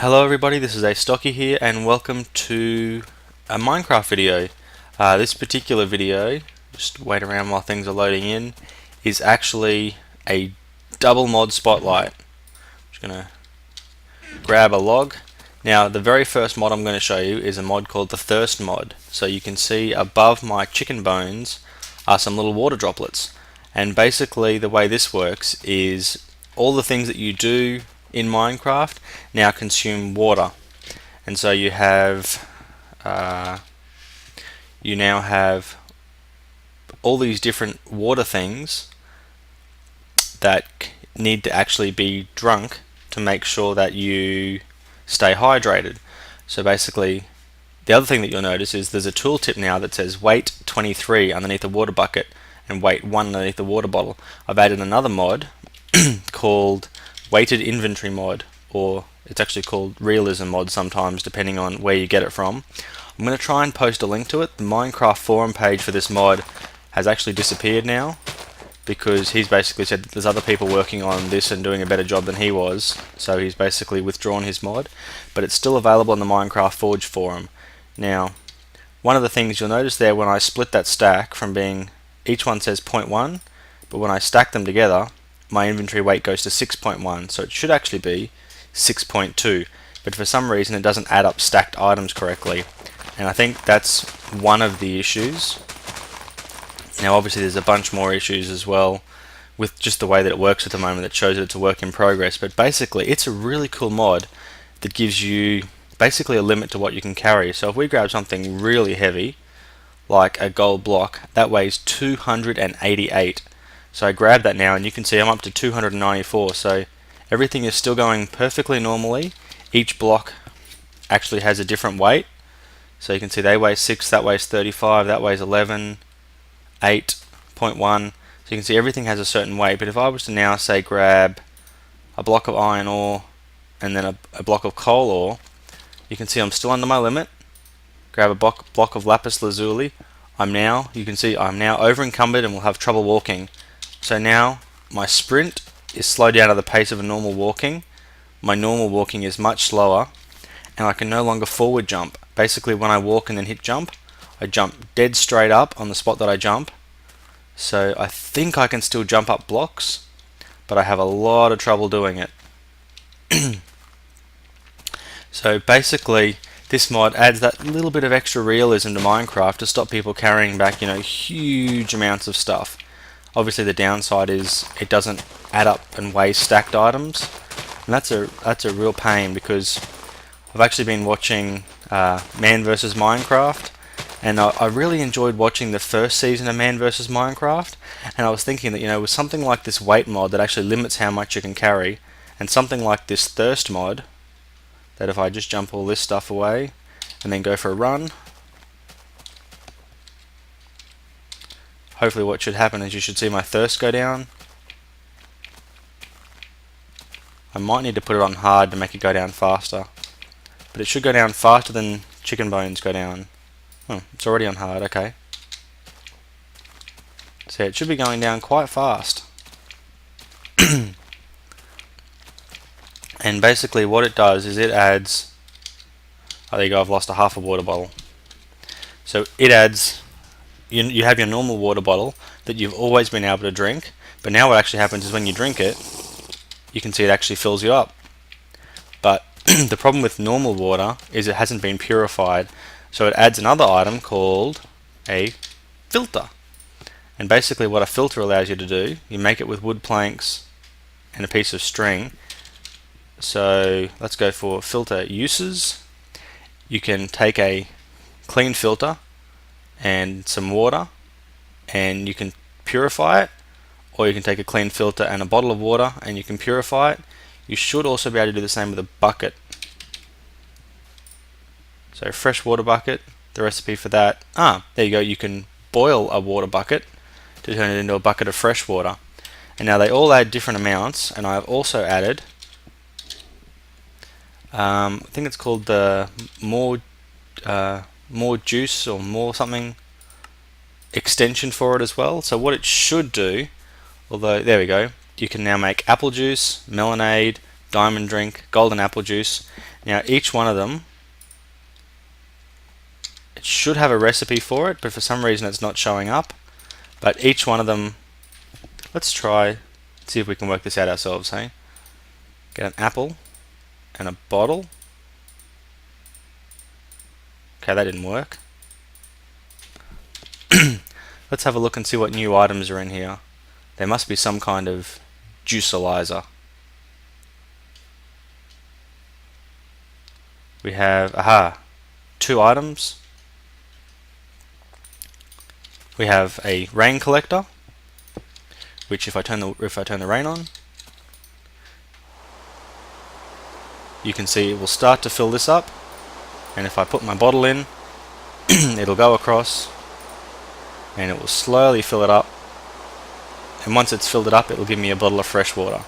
Hello everybody, this is Astocky here and welcome to a Minecraft video. This particular video, just wait around while things are loading in, is actually a double mod spotlight. I'm just going to grab a log. Now the very first mod I'm going to show you is a mod called the Thirst mod. So you can see above my chicken bones are some little water droplets. And basically the way this works is all the things that you do in Minecraft now consume water, and so you now have all these different water things that need to actually be drunk to make sure that you stay hydrated. So basically the other thing that you'll notice is there's a tooltip now that says weight 23 underneath the water bucket and weight 1 underneath the water bottle. I've added another mod called weighted inventory mod, or it's actually called realism mod sometimes depending on where you get it from. I'm going to try and post a link to it. The Minecraft forum page for this mod has actually disappeared now because he's basically said that there's other people working on this and doing a better job than he was, so he's basically withdrawn his mod, but it's still available on the Minecraft Forge forum. Now, one of the things you'll notice there when I split that stack from being, each one says 0.1, but when I stack them together my inventory weight goes to 6.1, so it should actually be 6.2, but for some reason it doesn't add up stacked items correctly, and I think that's one of the issues. Now obviously there's a bunch more issues as well with just the way that it works at the moment that shows that it's a work in progress, but basically it's a really cool mod that gives you basically a limit to what you can carry. So if we grab something really heavy like a gold block, that weighs 288. So I grab that now and you can see I'm up to 294, so everything is still going perfectly normally. Each block actually has a different weight, so you can see they weigh 6, that weighs 35, that weighs 11, 8.1, so you can see everything has a certain weight. But if I was to now say grab a block of iron ore and then a block of coal ore, you can see I'm still under my limit. Grab a block of lapis lazuli, you can see I'm now over encumbered and will have trouble walking. So now my sprint is slowed down to the pace of a normal walking, my normal walking is much slower, and I can no longer forward jump. Basically when I walk and then hit jump, I jump dead straight up on the spot that I jump. So I think I can still jump up blocks, but I have a lot of trouble doing it. So basically this mod adds that little bit of extra realism to Minecraft to stop people carrying back, huge amounts of stuff. Obviously the downside is it doesn't add up and weigh stacked items, and that's a real pain because I've actually been watching Man vs Minecraft, and I really enjoyed watching the first season of Man vs Minecraft, and I was thinking that with something like this weight mod that actually limits how much you can carry, and something like this thirst mod that if I just jump all this stuff away and then go for a run, hopefully what should happen is you should see my thirst go down. I might need to put it on hard to make it go down faster, but it should go down faster than chicken bones go down. Oh, it's already on hard, okay. So it should be going down quite fast. And basically what it does is it adds, oh there you go, I've lost a half a water bottle. So it adds, you have your normal water bottle that you've always been able to drink, but now what actually happens is when you drink it, you can see it actually fills you up. But the problem with normal water is it hasn't been purified, so it adds another item called a filter. And basically what a filter allows you to do, you make it with wood planks and a piece of string. So let's go for filter uses. You can take a clean filter and some water and you can purify it, or you can take a clean filter and a bottle of water and you can purify it. You should also be able to do the same with a bucket. So fresh water bucket, the recipe for that, there you go, you can boil a water bucket to turn it into a bucket of fresh water. And now they all add different amounts, and I've also added I think it's called the more juice or more something extension for it as well. So what it should do, although there we go, you can now make apple juice, melonade, diamond drink, golden apple juice. Now each one of them, it should have a recipe for it, but for some reason it's not showing up. But each one of them, let's try, see if we can work this out ourselves, hey? Get an apple and a bottle. Okay, that didn't work. Let's have a look and see what new items are in here. There must be some kind of juicealyzer. We have, aha, 2 items. We have a rain collector, which if I turn the rain on, you can see it will start to fill this up, and if I put my bottle in, it'll go across and it will slowly fill it up, and once it's filled it up, it will give me a bottle of fresh water.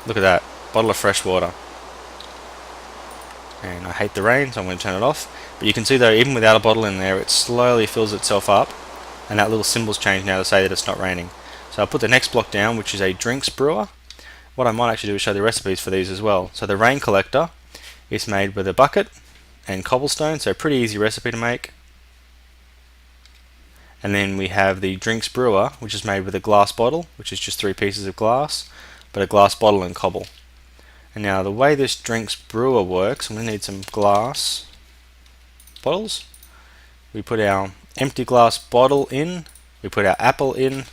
Look at that, bottle of fresh water. And I hate the rain, so I'm going to turn it off. But you can see though, even without a bottle in there, it slowly fills itself up, and that little symbol's changed now to say that it's not raining. So I'll put the next block down, which is a drinks brewer. What I might actually do is show the recipes for these as well. So the rain collector is made with a bucket and cobblestone, so pretty easy recipe to make. And then we have the drinks brewer, which is made with a glass bottle, which is just 3 pieces of glass, but a glass bottle and cobble. And now the way this drinks brewer works, I'm going to need some glass bottles. We put our empty glass bottle in, we put our apple in,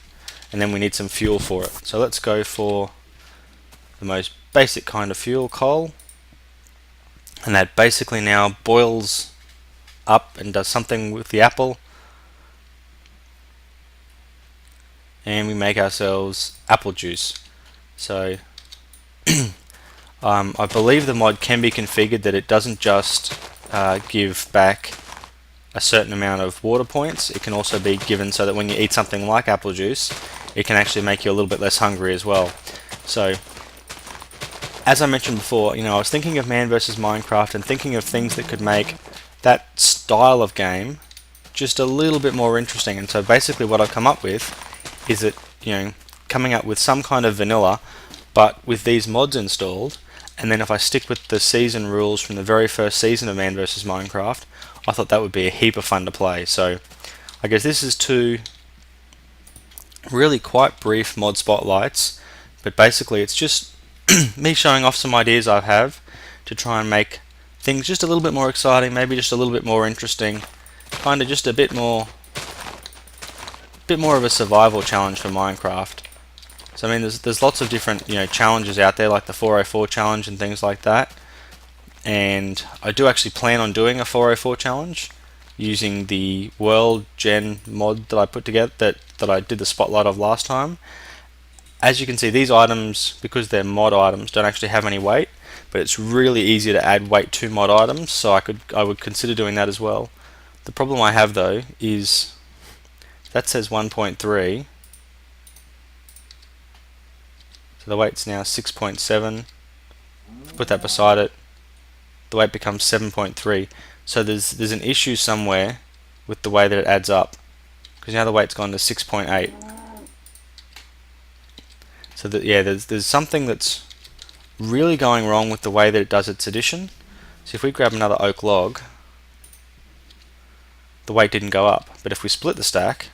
and then we need some fuel for it. So let's go for the most basic kind of fuel, coal. And that basically now boils up and does something with the apple. And we make ourselves apple juice. So I believe the mod can be configured that it doesn't just give back a certain amount of water points. It can also be given so that when you eat something like apple juice, it can actually make you a little bit less hungry as well. So as I mentioned before, I was thinking of Man vs Minecraft and thinking of things that could make that style of game just a little bit more interesting. And so basically what I've come up with is that, coming up with some kind of vanilla, but with these mods installed. And then if I stick with the season rules from the very first season of Man vs Minecraft, I thought that would be a heap of fun to play. So I guess this is 2 really quite brief mod spotlights, but basically it's just me showing off some ideas I have to try and make things just a little bit more exciting, maybe just a little bit more interesting, kind of just a bit more of a survival challenge for Minecraft. So I mean, there's lots of different challenges out there, like the 404 challenge and things like that. And I do actually plan on doing a 404 challenge using the World Gen mod that I put together, that I did the spotlight of last time. As you can see, these items, because they're mod items, don't actually have any weight, but it's really easy to add weight to mod items, so I would consider doing that as well. The problem I have though is that says 1.3. So the weight's now 6.7. Put that beside it, the weight becomes 7.3. So there's an issue somewhere with the way that it adds up, because now the weight's gone to 6.8. So that, yeah, there's something that's really going wrong with the way that it does its addition. So if we grab another oak log, the weight didn't go up, but if we split the stack,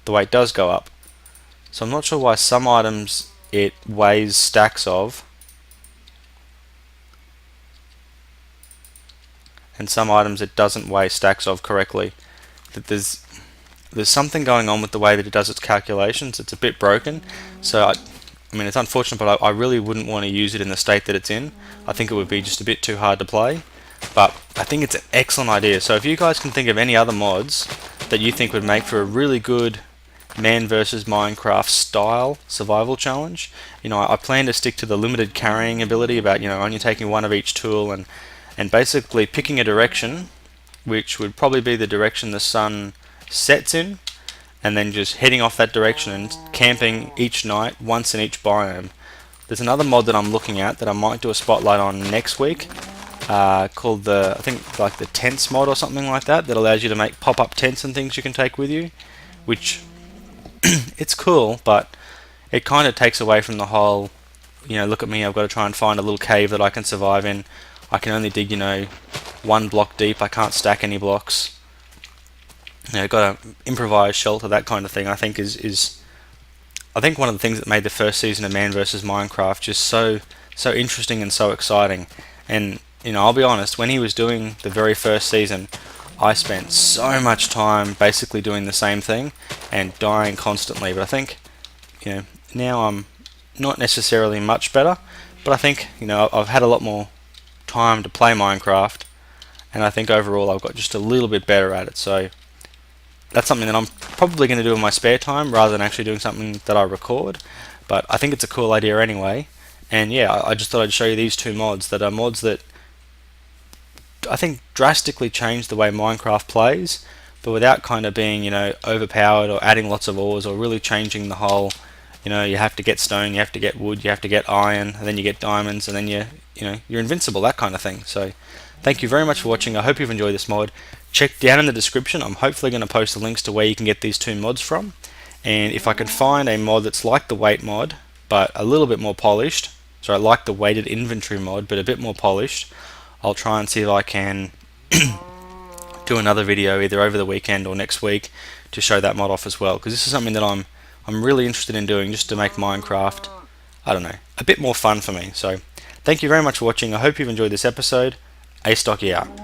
the weight does go up. So I'm not sure why some items it weighs stacks of, and some items it doesn't weigh stacks of correctly. That there's something going on with the way that it does its calculations. It's a bit broken. So I mean, it's unfortunate, but I really wouldn't want to use it in the state that it's in. I think it would be just a bit too hard to play, but I think it's an excellent idea. So if you guys can think of any other mods that you think would make for a really good Man vs Minecraft style survival challenge, I plan to stick to the limited carrying ability about only taking one of each tool and basically picking a direction, which would probably be the direction the sun sets in, and then just heading off that direction and camping each night, once in each biome. There's another mod that I'm looking at that I might do a spotlight on next week, called I think like the tents mod or something like that allows you to make pop-up tents and things you can take with you, which it's cool, but it kind of takes away from the whole, look at me, I've got to try and find a little cave that I can survive in. I can only dig, one block deep. I can't stack any blocks. Got to improvise shelter, that kind of thing. I think is I think one of the things that made the first season of Man vs Minecraft just so interesting and so exciting. And I'll be honest, when he was doing the very first season, I spent so much time basically doing the same thing and dying constantly. But I think now I'm not necessarily much better, but I think I've had a lot more time to play Minecraft, and I think overall I've got just a little bit better at it. So that's something that I'm probably going to do in my spare time rather than actually doing something that I record. But I think it's a cool idea anyway. And yeah, I just thought I'd show you these two mods that are mods that I think drastically change the way Minecraft plays, but without kind of being overpowered or adding lots of ores or really changing the whole. You have to get stone, you have to get wood, you have to get iron, and then you get diamonds, and then you're invincible, that kind of thing. So thank you very much for watching. I hope you've enjoyed this mod. Check down in the description. I'm hopefully going to post the links to where you can get these two mods from. And if I can find a mod that's like the weight mod, but a little bit more polished, so I like the weighted inventory mod, but a bit more polished, I'll try and see if I can do another video either over the weekend or next week to show that mod off as well, because this is something that I'm really interested in doing, just to make Minecraft, I don't know, a bit more fun for me. So thank you very much for watching. I hope you've enjoyed this episode. Astocky out.